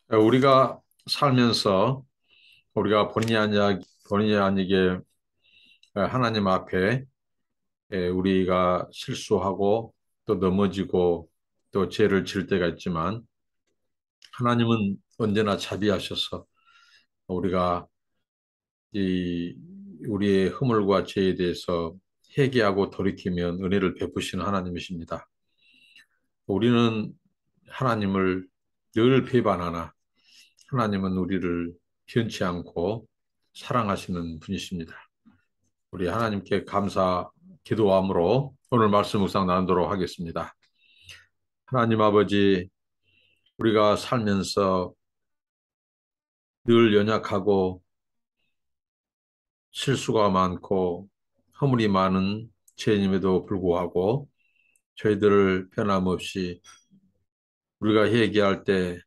우리가 살면서 우리가 본의 아니게 하나님 앞에 우리가 실수하고 또 넘어지고 또 죄를 지을 때가 있지만 하나님은 언제나 자비하셔서 우리가 이 우리의 허물과 죄에 대해서 회개하고 돌이키면 은혜를 베푸시는 하나님이십니다. 우리는 하나님을 늘 배반하나 하나님은 우리를 변치 않고 사랑하시는 분이십니다. 우리 하나님께 감사 기도함으로 오늘 말씀 묵상 나누도록 하겠습니다. 하나님 아버지, 우리가 살면서 늘 연약하고 실수가 많고 허물이 많은 죄인임에도 불구하고 저희들을 변함없이 우리가 회개할 때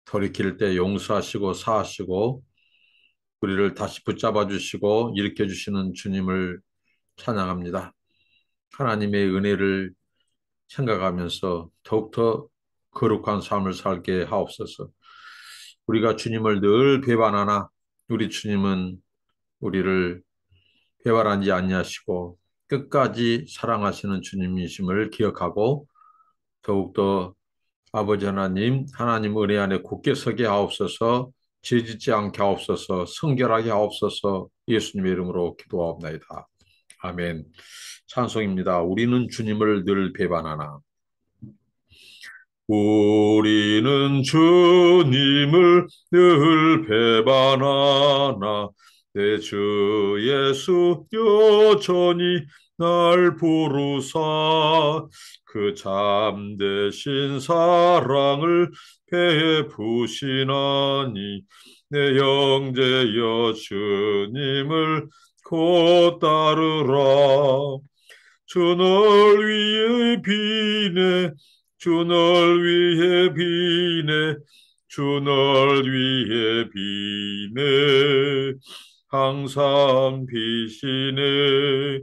돌이킬 때 용서하시고 사하시고 우리를 다시 붙잡아 주시고 일으켜 주시는 주님을 찬양합니다. 하나님의 은혜를 생각하면서 더욱더 거룩한 삶을 살게 하옵소서. 우리가 주님을 늘 배반하나 우리 주님은 우리를 배반하지 아니하시고 끝까지 사랑하시는 주님이심을 기억하고 더욱더 아버지 하나님, 하나님 은혜 안에 굳게 서게 하옵소서. 죄짓지 않게 하옵소서. 성결하게 하옵소서. 예수님의 이름으로 기도하옵나이다. 아멘. 찬송입니다. 우리는 주님을 늘 배반하나. 우리는 주님을 늘 배반하나 내 주 예수 여전히 날 부르사 그 참되신 사랑을 베푸시나니 내 형제여 주님을 곧 따르라. 주 널 위해 비네 주 널 위해 비네 주 널 위해 비네 항상 비시네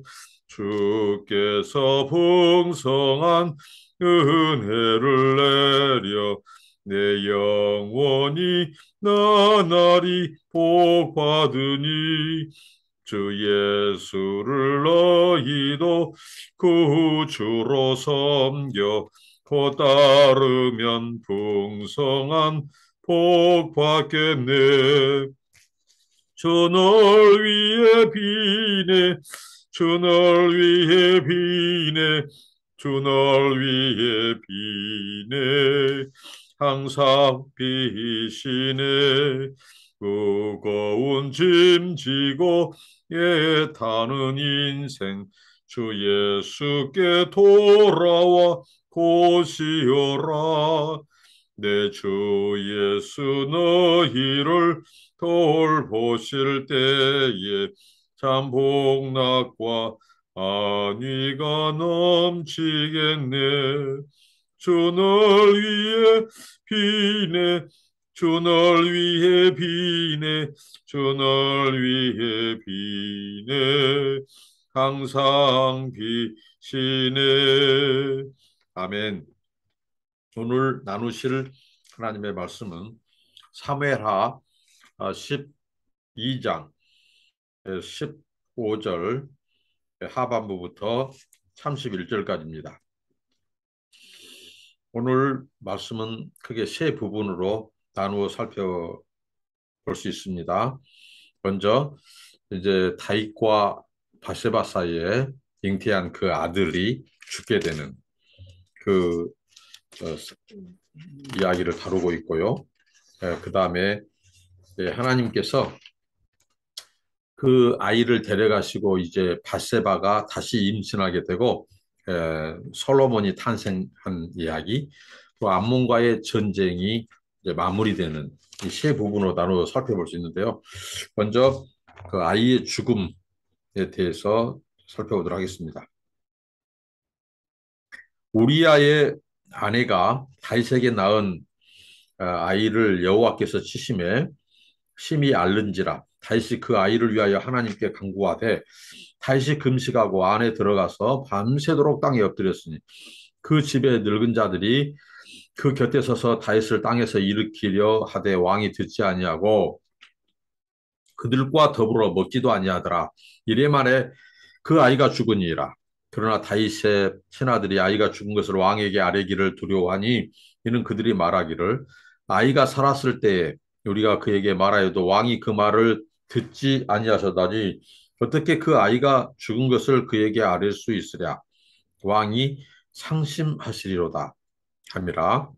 주께서 풍성한 은혜를 내려 내 영혼이 나날이 복받으니 주 예수를 너희도 구주로 섬겨 곧 따르면 풍성한 복 받겠네. 주 널 위해 비네 주 널 위해 비네 주 널 위해 비네 항상 비시네. 무거운 짐 지고 애타는 인생 주 예수께 돌아와 고시오라. 내 주 예수 너희를 돌보실 때에 참 복락과 안위가 넘치겠네. 주 널 위해 비네 주 널 위해 비네 주 널 위해 비네 항상 비시네. 아멘. 오늘 나누실 하나님의 말씀은 사무엘하 12장 15절 하반부부터 31절까지입니다. 오늘 말씀은 크게 세 부분으로 나누어 살펴볼 수 있습니다. 먼저 이제 다윗과 바세바 사이에 잉태한 그 아들이 죽게 되는 그 이야기를 다루고 있고요. 그 다음에 하나님께서 그 아이를 데려가시고 이제 바세바가 다시 임신하게 되고 솔로몬이 탄생한 이야기, 또 암몬과의 전쟁이 이제 마무리되는 이 세 부분으로 나눠 살펴볼 수 있는데요. 먼저 그 아이의 죽음에 대해서 살펴보도록 하겠습니다. 우리아의 아내가 다윗에게 낳은 아이를 여호와께서 치심에 심히 앓는지라 다윗이 그 아이를 위하여 하나님께 간구하되 다윗이 금식하고 안에 들어가서 밤새도록 땅에 엎드렸으니 그 집에 늙은 자들이 그 곁에 서서 다윗을 땅에서 일으키려 하되 왕이 듣지 아니하고 그들과 더불어 먹지도 아니하더라. 이래 말에 그 아이가 죽으니라. 그러나 다윗의 신하들이 아이가 죽은 것을 왕에게 아뢰기를 두려워하니 이는 그들이 말하기를 아이가 살았을 때에 우리가 그에게 말하여도 왕이 그 말을 듣지 아니하셨다니 어떻게 그 아이가 죽은 것을 그에게 아뢰 수 있으랴. 왕이 상심하시리로다 함이라.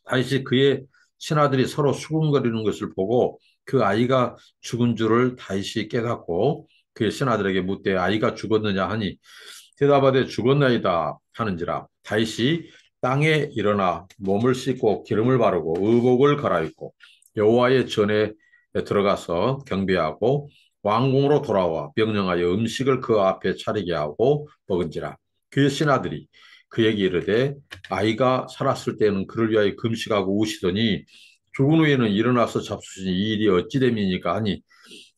다윗이 그의 신하들이 서로 수군거리는 것을 보고 그 아이가 죽은 줄을 다윗이 깨닫고 그의 신하들에게 묻되 아이가 죽었느냐 하니 대답하되 죽었나이다 하는지라. 다윗이 땅에 일어나 몸을 씻고 기름을 바르고 의복을 갈아입고 여호와의 전에 들어가서 경배하고 왕궁으로 돌아와 명령하여 음식을 그 앞에 차리게 하고 먹은지라. 그의 신하들이 그에게 이르되 아이가 살았을 때는 그를 위하여 금식하고 우시더니 죽은 후에는 일어나서 잡수시니 이 일이 어찌 됨이니까 하니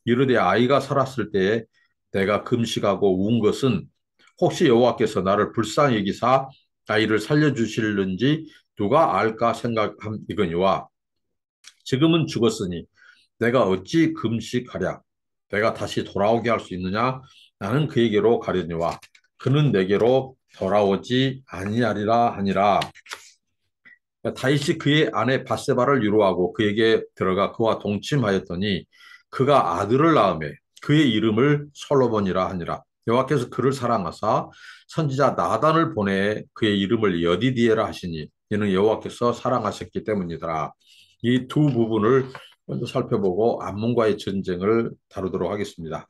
이르되 아이가 살았을 때에 내가 금식하고 운 것은 혹시 여호와께서 나를 불쌍히 여기사 아이를 살려주실는지 누가 알까 생각함이거니와 지금은 죽었으니 내가 어찌 금식하랴 내가 다시 돌아오게 할 수 있느냐 나는 그에게로 가려니와 그는 내게로 돌아오지 아니하리라 하니라. 다윗이 그의 아내 바세바를 위로하고 그에게 들어가 그와 동침하였더니 그가 아들을 낳음에 그의 이름을 솔로몬이라 하니라. 여호와께서 그를 사랑하사 선지자 나단을 보내 그의 이름을 여디디에라 하시니 이는 여호와께서 사랑하셨기 때문이더라. 이 두 부분을 먼저 살펴보고 암몬과의 전쟁을 다루도록 하겠습니다.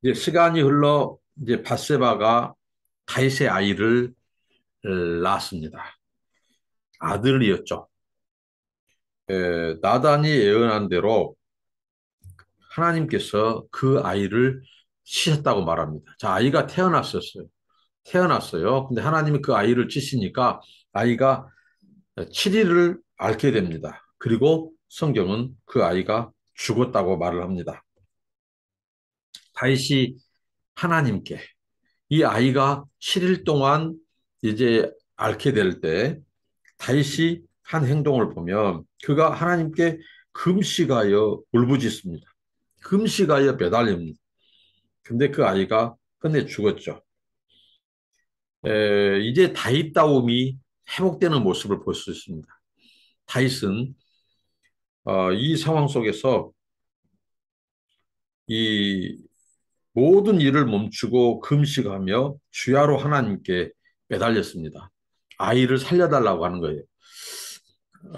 이제 시간이 흘러 이제 바세바가 다윗의 아이를 낳았습니다. 아들이었죠. 나단이 예언한 대로 하나님께서 그 아이를 치셨다고 말합니다. 자, 아이가 태어났었어요. 태어났어요. 근데 하나님이 그 아이를 치시니까 아이가 7일을 앓게 됩니다. 그리고 성경은 그 아이가 죽었다고 말을 합니다. 다윗이 하나님께 이 아이가 7일 동안 이제 앓게 될 때 다윗이 한 행동을 보면 그가 하나님께 금식하여 울부짖습니다. 금식하여 매달립니다. 근데 그 아이가 끝내 죽었죠. 이제 다윗다움이 회복되는 모습을 볼 수 있습니다. 다윗은 이 상황 속에서 이 모든 일을 멈추고 금식하며 주야로 하나님께 매달렸습니다. 아이를 살려달라고 하는 거예요.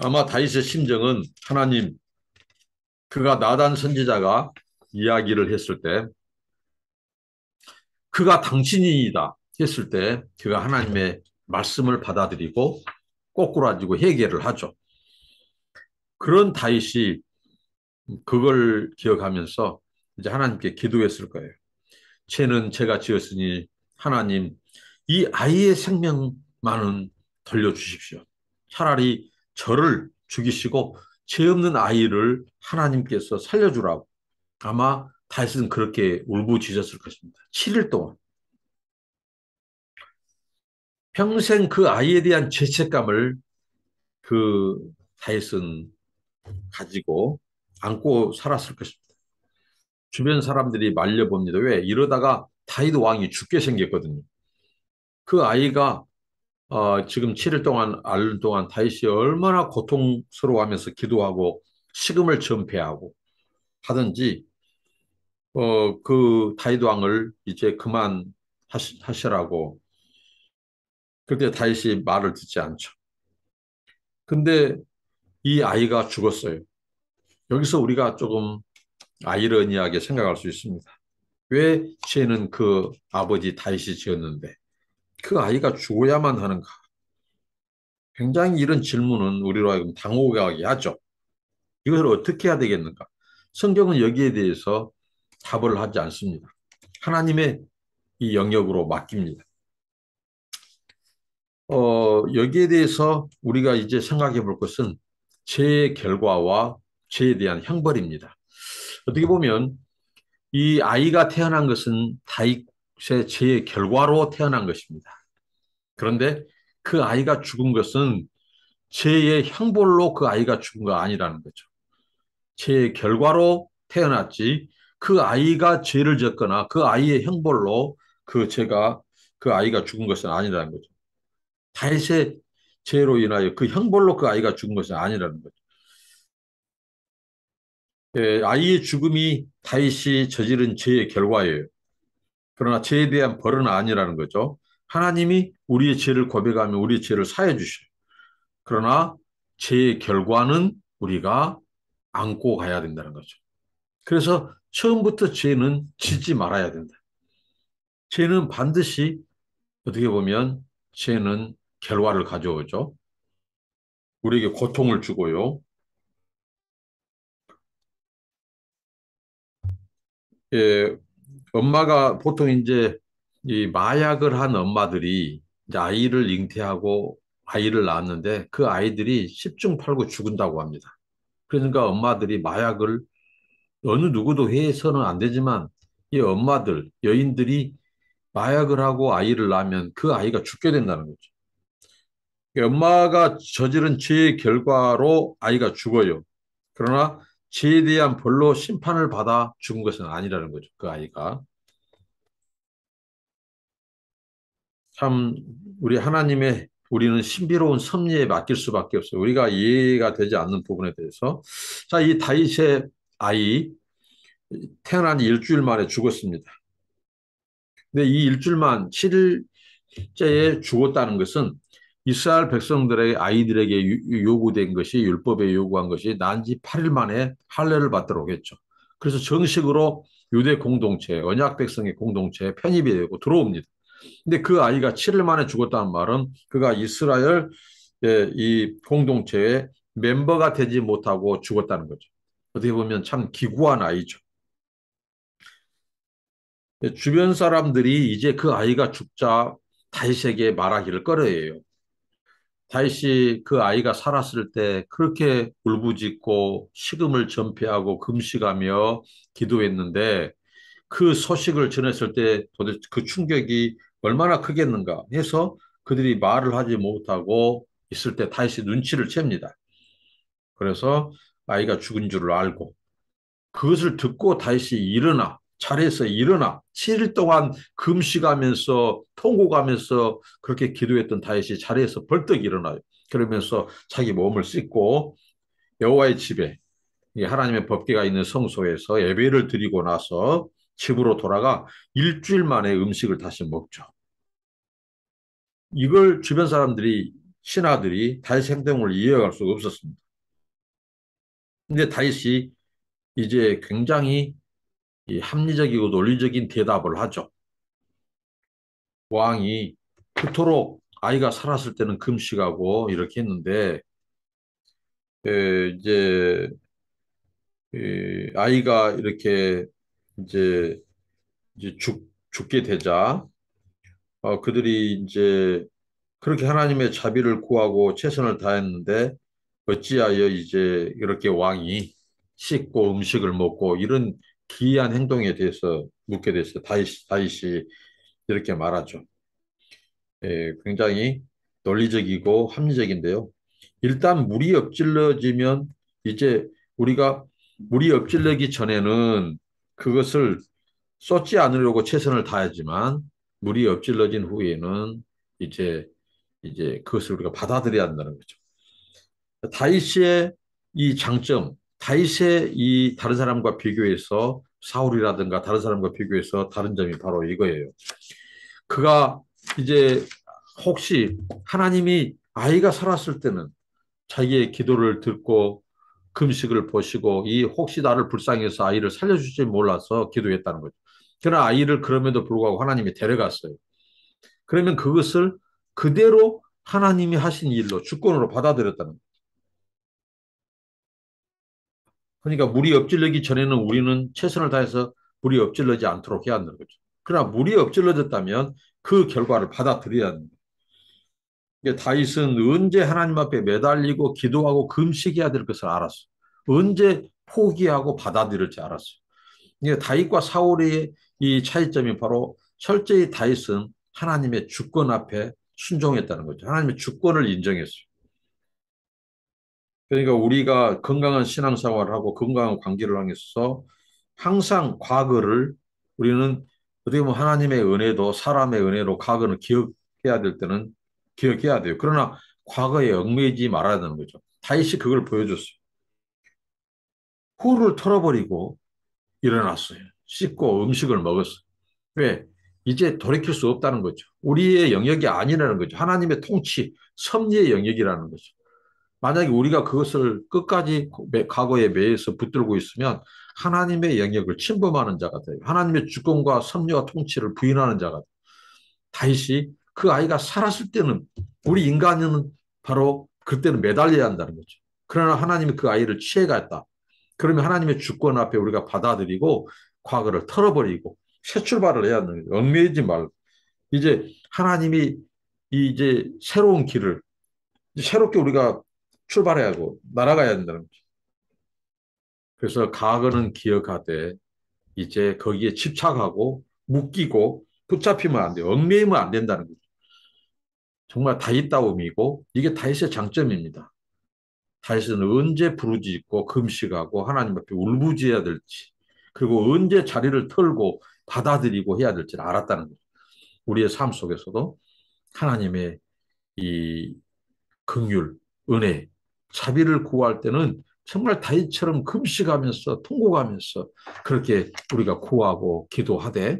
아마 다윗의 심정은 하나님, 그가 나단 선지자가 이야기를 했을 때 그가 당신이다 했을 때 그가 하나님의 말씀을 받아들이고 꼬꾸라지고 회개를 하죠. 그런 다윗이 그걸 기억하면서 이제 하나님께 기도했을 거예요. 죄는 제가 지었으니 하나님 이 아이의 생명만은 돌려주십시오. 차라리 저를 죽이시고 죄 없는 아이를 하나님께서 살려주라고. 아마 다윗은 그렇게 울부짖었을 것입니다. 7일 동안. 평생 그 아이에 대한 죄책감을 그 다윗은 가지고 안고 살았을 것입니다. 주변 사람들이 말려봅니다. 왜? 이러다가 다윗 왕이 죽게 생겼거든요. 그 아이가 지금 7일 동안 앓는 동안 다윗이 얼마나 고통스러워하면서 기도하고 식음을 전폐하고 하든지 그 다윗 왕을 이제 그만 하시라고. 그때 다윗이 말을 듣지 않죠. 근데 이 아이가 죽었어요. 여기서 우리가 조금 아이러니하게 생각할 수 있습니다. 왜 죄는 그 아버지 다윗이 지었는데 그 아이가 죽어야만 하는가? 굉장히 이런 질문은 우리로 하여금 당혹하게 하죠. 이것을 어떻게 해야 되겠는가? 성경은 여기에 대해서 답을 하지 않습니다. 하나님의 이 영역으로 맡깁니다. 여기에 대해서 우리가 이제 생각해 볼 것은 죄의 결과와 죄에 대한 형벌입니다. 어떻게 보면 이 아이가 태어난 것은 다윗의 죄의 결과로 태어난 것입니다. 그런데 그 아이가 죽은 것은 죄의 형벌로 그 아이가 죽은 거 아니라는 거죠. 죄의 결과로 태어났지 그 아이가 죄를 졌거나 그 아이의 형벌로 그 죄가 그 아이가 죽은 것은 아니라는 거죠. 다윗의 죄로 인하여 그 형벌로 그 아이가 죽은 것은 아니라는 거죠. 아이의 죽음이 다윗이 저지른 죄의 결과예요. 그러나 죄에 대한 벌은 아니라는 거죠. 하나님이 우리의 죄를 고백하면 우리의 죄를 사해 주셔요. 그러나 죄의 결과는 우리가 안고 가야 된다는 거죠. 그래서 처음부터 죄는 짓지 말아야 된다. 죄는 반드시 어떻게 보면 죄는 결과를 가져오죠. 우리에게 고통을 주고요. 예, 엄마가 보통 이제 이 마약을 한 엄마들이 이제 아이를 잉태하고 아이를 낳았는데 그 아이들이 10중 8구 죽은다고 합니다. 그러니까 엄마들이 마약을 어느 누구도 해서는 안 되지만 이 엄마들, 여인들이 마약을 하고 아이를 낳으면 그 아이가 죽게 된다는 거죠. 엄마가 저지른 죄의 결과로 아이가 죽어요. 그러나 죄에 대한 벌로 심판을 받아 죽은 것은 아니라는 거죠. 그 아이가. 참 우리 하나님의 우리는 신비로운 섭리에 맡길 수밖에 없어요. 우리가 이해가 되지 않는 부분에 대해서. 자, 이 다윗의 아이 태어난 지 일주일 만에 죽었습니다. 근데 이 일주일만 7일째에 죽었다는 것은 이스라엘 백성들의 아이들에게 요구된 것이 율법에 요구한 것이 난 지 8일 만에 할례를 받도록 했죠. 그래서 정식으로 유대 공동체, 언약 백성의 공동체에 편입이 되고 들어옵니다. 근데 그 아이가 7일 만에 죽었다는 말은 그가 이스라엘 이 공동체의 멤버가 되지 못하고 죽었다는 거죠. 어떻게 보면 참 기구한 아이죠. 주변 사람들이 이제 그 아이가 죽자 다윗에게 말하기를 꺼려해요. 다윗이 그 아이가 살았을 때 그렇게 울부짖고 식음을 전폐하고 금식하며 기도했는데 그 소식을 전했을 때 도대체 그 충격이 얼마나 크겠는가 해서 그들이 말을 하지 못하고 있을 때 다윗이 눈치를 챕니다. 그래서 아이가 죽은 줄을 알고 그것을 듣고 다윗이 일어나 자리에서 일어나 7일 동안 금식하면서 통곡하면서 그렇게 기도했던 다윗이 자리에서 벌떡 일어나요. 그러면서 자기 몸을 씻고 여호와의 집에 하나님의 법궤가 있는 성소에서 예배를 드리고 나서 집으로 돌아가 일주일 만에 음식을 다시 먹죠. 이걸 주변 사람들이 신하들이 다윗의 행동을 이해할 수가 없었습니다. 근데 다윗이 이제 굉장히 이 합리적이고 논리적인 대답을 하죠. 왕이 그토록 아이가 살았을 때는 금식하고 이렇게 했는데 이제 아이가 이렇게 이제 죽게 되자 그들이 이제 그렇게 하나님의 자비를 구하고 최선을 다했는데 어찌하여 이제 이렇게 왕이 씻고 음식을 먹고 이런 기이한 행동에 대해서 묻게 됐어요. 다윗이 이렇게 말하죠. 굉장히 논리적이고 합리적인데요. 일단 물이 엎질러지면 이제 우리가 물이 엎질러기 전에는 그것을 쏟지 않으려고 최선을 다하지만 물이 엎질러진 후에는 이제 그것을 우리가 받아들여야 한다는 거죠. 다윗의 이 장점, 다윗의 이 다른 사람과 비교해서 사울이라든가 다른 사람과 비교해서 다른 점이 바로 이거예요. 그가 이제 혹시 하나님이 아이가 살았을 때는 자기의 기도를 듣고 금식을 보시고 이 혹시 나를 불쌍해서 아이를 살려줄지 몰라서 기도했다는 거죠. 그러나 아이를 그럼에도 불구하고 하나님이 데려갔어요. 그러면 그것을 그대로 하나님이 하신 일로 주권으로 받아들였다는 거죠. 그러니까 물이 엎질르기 전에는 우리는 최선을 다해서 물이 엎질러지 않도록 해야 한다는 거죠. 그러나 물이 엎질러졌다면 그 결과를 받아들여야 합니다. 다윗은 언제 하나님 앞에 매달리고 기도하고 금식해야 될 것을 알았어. 언제 포기하고 받아들일지 알았어. 이게 다윗과 사울의 이 차이점이 바로 철저히 다윗은 하나님의 주권 앞에 순종했다는 거죠. 하나님의 주권을 인정했어요. 그러니까 우리가 건강한 신앙생활을 하고 건강한 관계를 하기 위해서 항상 과거를 우리는 어떻게 보면 하나님의 은혜도 사람의 은혜로 과거는 기억해야 될 때는 기억해야 돼요. 그러나 과거에 얽매이지 말아야 되는 거죠. 다윗이 그걸 보여줬어요. 후를 털어버리고 일어났어요. 씻고 음식을 먹었어요. 왜? 이제 돌이킬 수 없다는 거죠. 우리의 영역이 아니라는 거죠. 하나님의 통치, 섭리의 영역이라는 거죠. 만약에 우리가 그것을 끝까지 과거에 매여서 붙들고 있으면 하나님의 영역을 침범하는 자가 돼요. 하나님의 주권과 섭리와 통치를 부인하는 자가 돼요. 다윗이 그 아이가 살았을 때는 우리 인간은 바로 그때는 매달려야 한다는 거죠. 그러나 하나님이 그 아이를 취해갔다. 그러면 하나님의 주권 앞에 우리가 받아들이고 과거를 털어버리고 새 출발을 해야 하는 거죠. 얽매이지 말고. 이제 하나님이 이제 새로운 길을 새롭게 우리가 출발해야 하고 날아가야 된다는 거죠. 그래서 과거는 기억하되 이제 거기에 집착하고 묶이고 붙잡히면 안 돼요. 얽매이면 안 된다는 거죠. 정말 다윗다움이고 이게 다윗의 장점입니다. 다윗은 언제 부르짖고 금식하고 하나님 앞에 울부짖어야 될지 그리고 언제 자리를 털고 받아들이고 해야 될지를 알았다는 거죠. 우리의 삶 속에서도 하나님의 이 긍휼, 은혜, 자비를 구할 때는 정말 다윗처럼 금식하면서 통곡하면서 그렇게 우리가 구하고 기도하되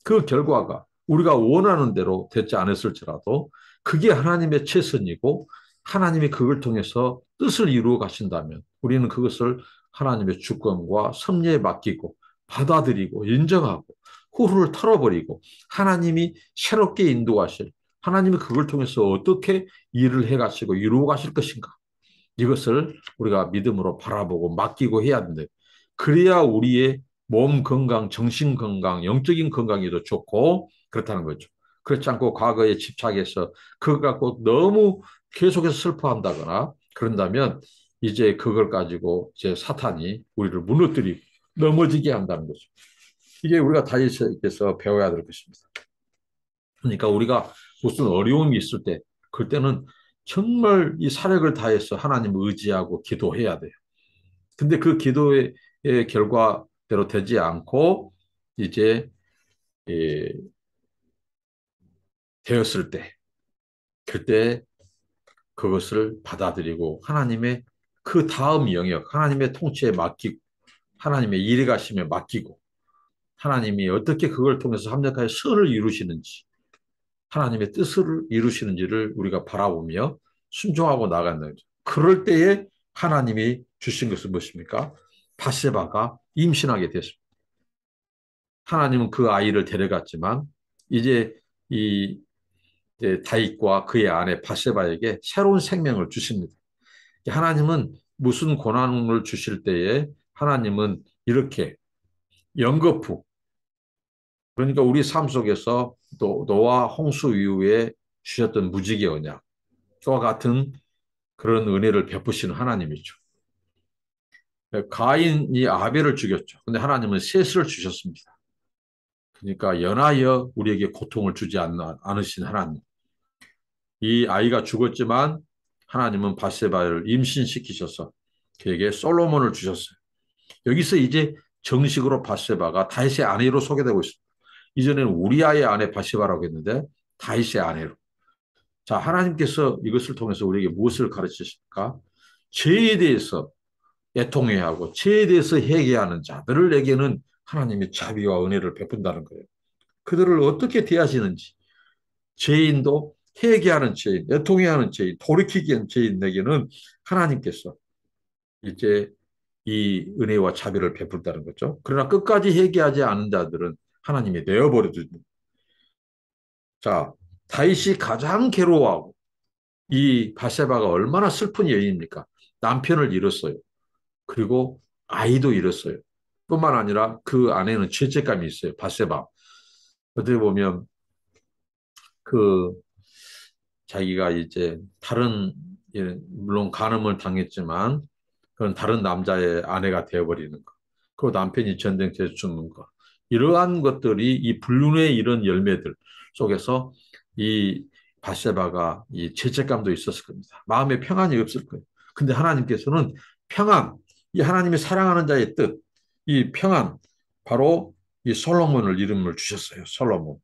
그 결과가 우리가 원하는 대로 되지 않았을지라도 그게 하나님의 최선이고 하나님이 그걸 통해서 뜻을 이루어 가신다면 우리는 그것을 하나님의 주권과 섭리에 맡기고 받아들이고 인정하고 후를 털어버리고 하나님이 새롭게 인도하실 하나님이 그걸 통해서 어떻게 일을 해가시고 이루어 가실 것인가. 이것을 우리가 믿음으로 바라보고 맡기고 해야 되는데 그래야 우리의 몸 건강, 정신 건강, 영적인 건강에도 좋고 그렇다는 거죠. 그렇지 않고 과거에 집착해서 그걸 갖고 너무 계속해서 슬퍼한다거나 그런다면 이제 그걸 가지고 이제 사탄이 우리를 무너뜨리고 넘어지게 한다는 거죠. 이게 우리가 다윗에게서 배워야 될 것입니다. 그러니까 우리가 무슨 어려움이 있을 때 그때는 정말 이 사력을 다해서 하나님을 의지하고 기도해야 돼요. 근데 그 기도의 결과대로 되지 않고 이제 예, 되었을 때 그때 그것을 받아들이고 하나님의 그 다음 영역 하나님의 통치에 맡기고 하나님의 일에 가심에 맡기고 하나님이 어떻게 그걸 통해서 합력하여 선을 이루시는지 하나님의 뜻을 이루시는지를 우리가 바라보며 순종하고 나가는 거죠. 그럴 때에 하나님이 주신 것은 무엇입니까? 바세바가 임신하게 됐습니다. 하나님은 그 아이를 데려갔지만 이제 이 다윗과 그의 아내 바세바에게 새로운 생명을 주십니다. 하나님은 무슨 고난을 주실 때에 하나님은 이렇게 연거푸 그러니까 우리 삶 속에서 노아 홍수 이후에 주셨던 무지개 언약과 같은 그런 은혜를 베푸시는 하나님이죠. 가인이 아벨을 죽였죠. 근데 하나님은 셋을 주셨습니다. 그러니까 연하여 우리에게 고통을 주지 않으신 하나님. 이 아이가 죽었지만 하나님은 바세바를 임신시키셔서 그에게 솔로몬을 주셨어요. 여기서 이제 정식으로 바세바가 다윗의 아내로 소개되고 있습니다. 이전에는 우리아의 아내 바세바라고 했는데 다윗의 아내로. 자, 하나님께서 이것을 통해서 우리에게 무엇을 가르치실까? 죄에 대해서 애통해야 하고 죄에 대해서 회개하는 자들에게는 하나님의 자비와 은혜를 베푼다는 거예요. 그들을 어떻게 대하시는지 죄인도 회개하는 죄인, 애통해야 하는 죄인, 돌이키기 위한 죄인에게는 하나님께서 이제 이 은혜와 자비를 베푼다는 거죠. 그러나 끝까지 회개하지 않은 자들은 하나님이 내어버려 줍니다. 자, 다윗이 가장 괴로워하고 이 바세바가 얼마나 슬픈 여인입니까? 남편을 잃었어요. 그리고 아이도 잃었어요. 뿐만 아니라 그 안에는 죄책감이 있어요. 바세바. 어떻게 보면 그 자기가 이제 다른 물론 간음을 당했지만 그건 다른 남자의 아내가 되어버리는 거. 그 남편이 전쟁터에 죽는 거. 이러한 것들이 이 불륜의 이런 열매들 속에서 이 바세바가 이 죄책감도 있었을 겁니다. 마음에 평안이 없을 거예요. 근데 하나님께서는 평안, 이 하나님이 사랑하는 자의 뜻, 이 평안, 바로 이 솔로몬을 이름을 주셨어요. 솔로몬.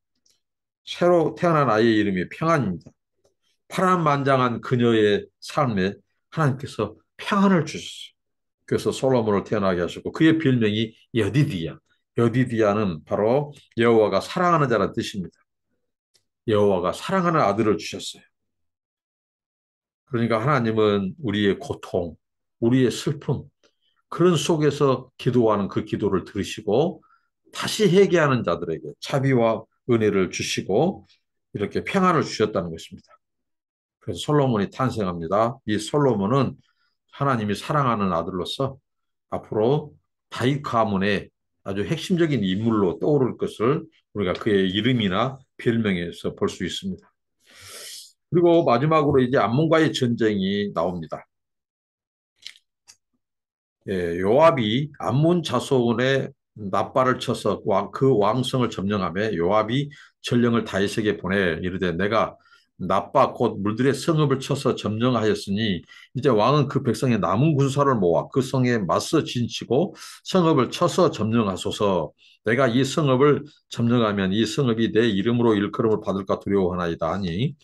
새로 태어난 아이의 이름이 평안입니다. 파란만장한 그녀의 삶에 하나님께서 평안을 주셨어요. 그래서 솔로몬을 태어나게 하셨고 그의 별명이 여디디야. 여디디야는 바로 여호와가 사랑하는 자라는 뜻입니다. 여호와가 사랑하는 아들을 주셨어요. 그러니까 하나님은 우리의 고통, 우리의 슬픔, 그런 속에서 기도하는 그 기도를 들으시고 다시 회개하는 자들에게 자비와 은혜를 주시고 이렇게 평안을 주셨다는 것입니다. 그래서 솔로몬이 탄생합니다. 이 솔로몬은 하나님이 사랑하는 아들로서 앞으로 다윗 가문의 아주 핵심적인 인물로 떠오를 것을 우리가 그의 이름이나 별명에서 볼 수 있습니다. 그리고 마지막으로 이제 암몬과의 전쟁이 나옵니다. 예, 요압이 암몬 자손의 납발을 쳐서 그 왕성을 점령하며 요압이 전령을 다윗에게 보내 이르되 내가 납바 곧 물들의 성읍을 쳐서 점령하였으니 이제 왕은 그 백성의 남은 군사를 모아 그 성에 맞서 진치고 성읍을 쳐서 점령하소서. 내가 이 성읍을 점령하면 이 성읍이 내 이름으로 일컬음을 받을까 두려워하나이다 하니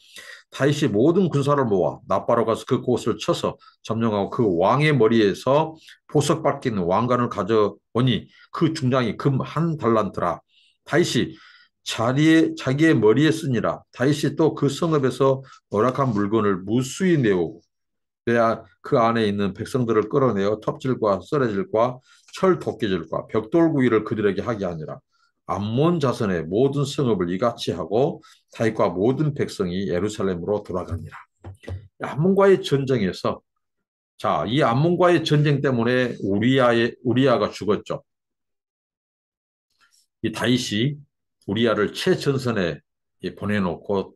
다윗이 모든 군사를 모아 납바로 가서 그 곳을 쳐서 점령하고 그 왕의 머리에서 보석 박힌 왕관을 가져오니 그 중량이 금 한 달란트라. 다윗이 자기의 머리에 쓰니라. 다윗이 또 그 성읍에서 노력한 물건을 무수히 내오고 내야 그 안에 있는 백성들을 끌어내어 톱질과 썰어질과 철 도끼질과 벽돌구이를 그들에게 하게 하니라. 암몬 자손의 모든 성읍을 이같이 하고 다윗과 모든 백성이 예루살렘으로 돌아가니라. 암몬과의 전쟁에서 자, 이 암몬과의 전쟁 때문에 우리아가 죽었죠. 이 다윗이 우리아를 최전선에 보내놓고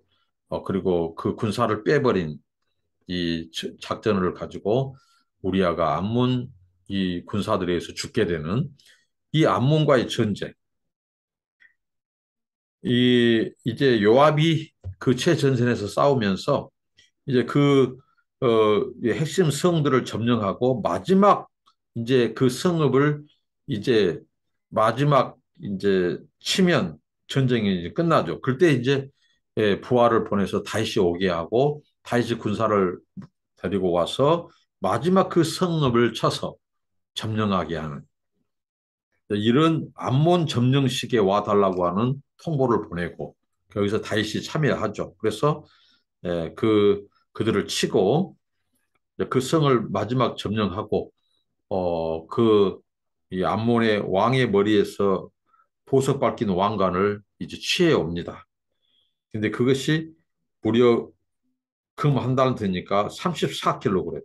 그리고 그 군사를 빼버린 이 작전을 가지고 우리아가 암몬 이 군사들에 의해서 죽게 되는 이 암몬과의 전쟁. 이제 요압이 그 최전선에서 싸우면서 이제 핵심 성들을 점령하고 마지막 이제 그 성읍을 이제 마지막 이제 치면 전쟁이 이제 끝나죠. 그때 이제 부하를 보내서 다시 오게 하고 다시 군사를 데리고 와서 마지막 그 성읍을 쳐서 점령하게 하는 이런 암몬 점령식에 와달라고 하는 통보를 보내고 여기서 다윗이 참여하죠. 그래서 그들을 치고 그 성을 마지막 점령하고 이 암몬의 왕의 머리에서 보석 박힌 왕관을 이제 취해 옵니다. 근데 그것이 무려 금 한 달 되니까 34kg.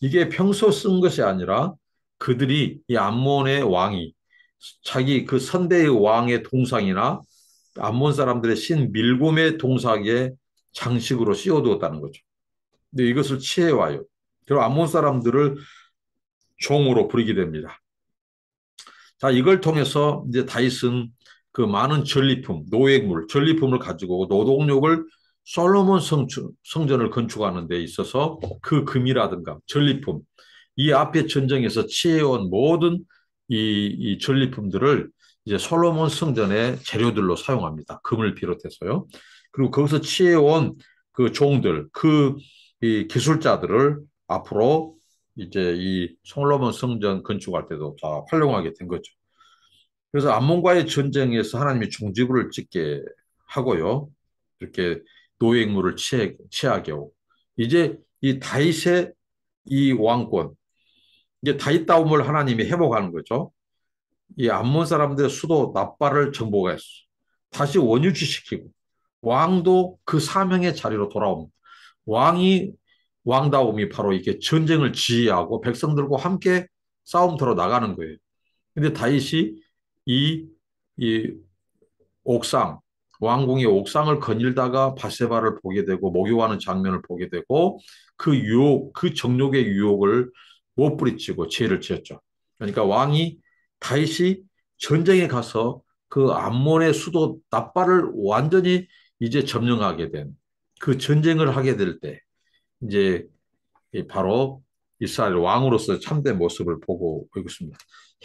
이게 평소 쓴 것이 아니라 그들이 이 암몬의 왕이 자기 그 선대의 왕의 동상이나 암몬 사람들의 신 밀곰의 동상에 장식으로 씌워두었다는 거죠. 근데 이것을 취해와요. 그리고 암몬 사람들을 종으로 부리게 됩니다. 자, 이걸 통해서 이제 다윗은 그 많은 전리품, 노획물, 전리품을 가지고 노동력을 솔로몬 성전을 건축하는 데 있어서 그 금이라든가 전리품, 이 앞에 전쟁에서 취해온 모든 이 전리품들을 이제 솔로몬 성전의 재료들로 사용합니다. 금을 비롯해서요. 그리고 거기서 취해온 그 종들, 이 기술자들을 앞으로 이제 이 솔로몬 성전 건축할 때도 다 활용하게 된 거죠. 그래서 암몬과의 전쟁에서 하나님이 종지부를 찍게 하고요. 이렇게 노획물을 취하게 하고. 이제 이 다윗의 이 왕권, 이제 다윗다움을 하나님이 회복하는 거죠. 이 암몬 사람들의 수도 납바를 정복했어. 다시 원유지시키고 왕도 그 사명의 자리로 돌아옵니다. 왕다움이 바로 이렇게 전쟁을 지휘하고 백성들과 함께 싸움터로 나가는 거예요. 근데 다윗이 이, 이 옥상, 왕궁의 옥상을 거닐다가 바세바를 보게 되고 목욕하는 장면을 보게 되고 그 정욕의 유혹을 못 뿌리치고 죄를 지었죠. 그러니까 다윗이 전쟁에 가서 그 암몬의 수도 납바를 완전히 이제 점령하게 된. 그 전쟁을 하게 될 때 이제 바로 이스라엘 왕으로서 참된 모습을 보고 있습니다.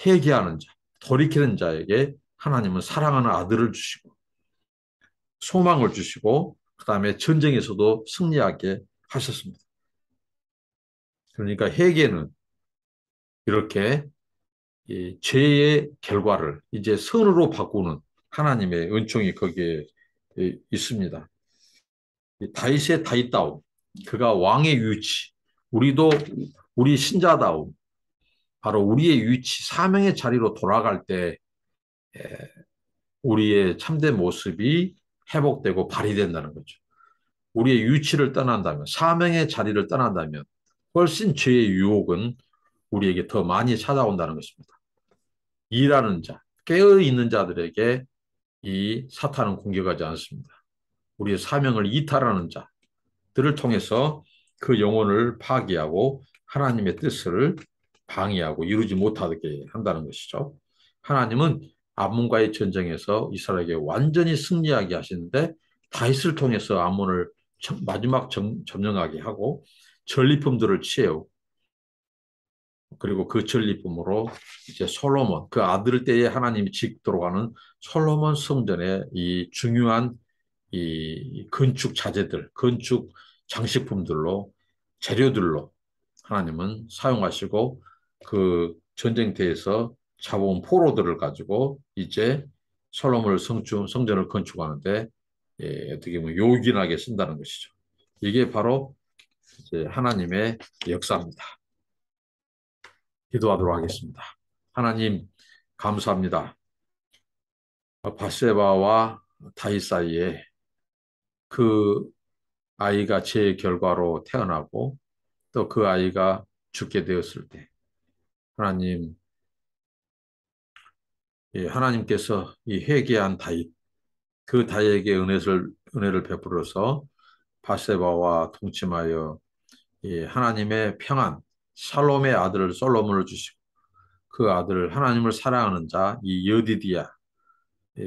회개하는 자, 돌이키는 자에게 하나님은 사랑하는 아들을 주시고 소망을 주시고 그다음에 전쟁에서도 승리하게 하셨습니다. 그러니까 회개는 이렇게 이 죄의 결과를 이제 선으로 바꾸는 하나님의 은총이 거기에 있습니다. 다윗의 다윗다움, 그가 왕의 위치, 우리도 우리 신자다움, 바로 우리의 위치, 사명의 자리로 돌아갈 때 우리의 참된 모습이 회복되고 발휘된다는 거죠. 우리의 위치를 떠난다면, 사명의 자리를 떠난다면 훨씬 죄의 유혹은 우리에게 더 많이 찾아온다는 것입니다. 일하는 자, 깨어있는 자들에게 이 사탄은 공격하지 않습니다. 우리의 사명을 이탈하는 자들을 통해서 그 영혼을 파괴하고 하나님의 뜻을 방해하고 이루지 못하게 한다는 것이죠. 하나님은 암몬과의 전쟁에서 이스라엘에게 완전히 승리하게 하시는데 다윗을 통해서 암몬을 마지막 점령하게 하고 전리품들을 취해오고 그리고 그 전리품으로 이제 솔로몬, 그 아들 때에 하나님이 짓도록 하는 솔로몬 성전의 이 중요한 이 건축 자재들, 건축 장식품들로, 재료들로 하나님은 사용하시고 그 전쟁터에서 잡아온 포로들을 가지고 이제 솔로몬 성전을 건축하는데 어떻게 보면 요긴하게 쓴다는 것이죠. 이게 바로 이제 하나님의 역사입니다. 기도하도록 하겠습니다. 하나님, 감사합니다. 바세바와 다윗 사이에 그 아이가 죄의 결과로 태어나고 또 그 아이가 죽게 되었을 때 하나님, 하나님께서 이 회개한 다윗, 그 다윗에게 은혜를 베풀어서 바세바와 동침하여 이 하나님의 평안, 샬롬의 아들 솔로몬을 주시고 그 아들 하나님을 사랑하는 자, 이 여디디야,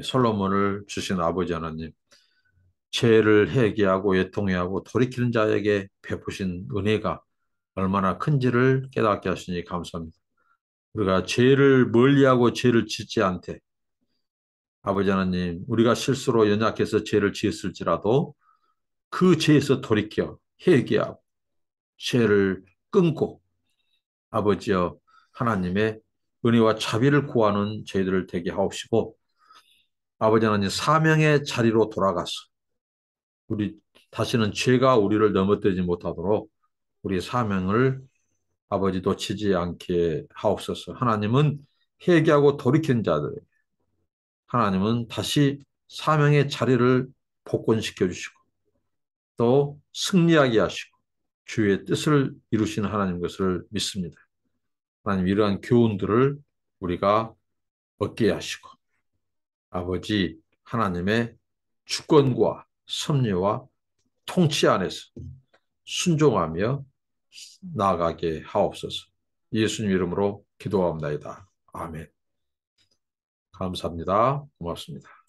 솔로몬을 주신 아버지 하나님, 죄를 회개하고 애통해하고 돌이키는 자에게 베푸신 은혜가 얼마나 큰지를 깨닫게 하시니 감사합니다. 우리가 죄를 멀리하고 죄를 짓지 않되 아버지 하나님, 우리가 실수로 연약해서 죄를 지었을지라도 그 죄에서 돌이켜 회개하고 죄를 끊고 아버지여 하나님의 은혜와 자비를 구하는 저희들을 되게 하옵시고 아버지 하나님 사명의 자리로 돌아가서 우리 다시는 죄가 우리를 넘어뜨리지 못하도록 우리 사명을 아버지 놓치지 않게 하옵소서. 하나님은 회개하고 돌이킨 자들, 하나님은 다시 사명의 자리를 복권시켜 주시고 또 승리하게 하시고 주의 뜻을 이루시는 하나님 것을 믿습니다. 하나님 이러한 교훈들을 우리가 얻게 하시고 아버지 하나님의 주권과 섭리와 통치 안에서 순종하며 나아가게 하옵소서. 예수님 이름으로 기도하옵나이다. 아멘. 감사합니다. 고맙습니다.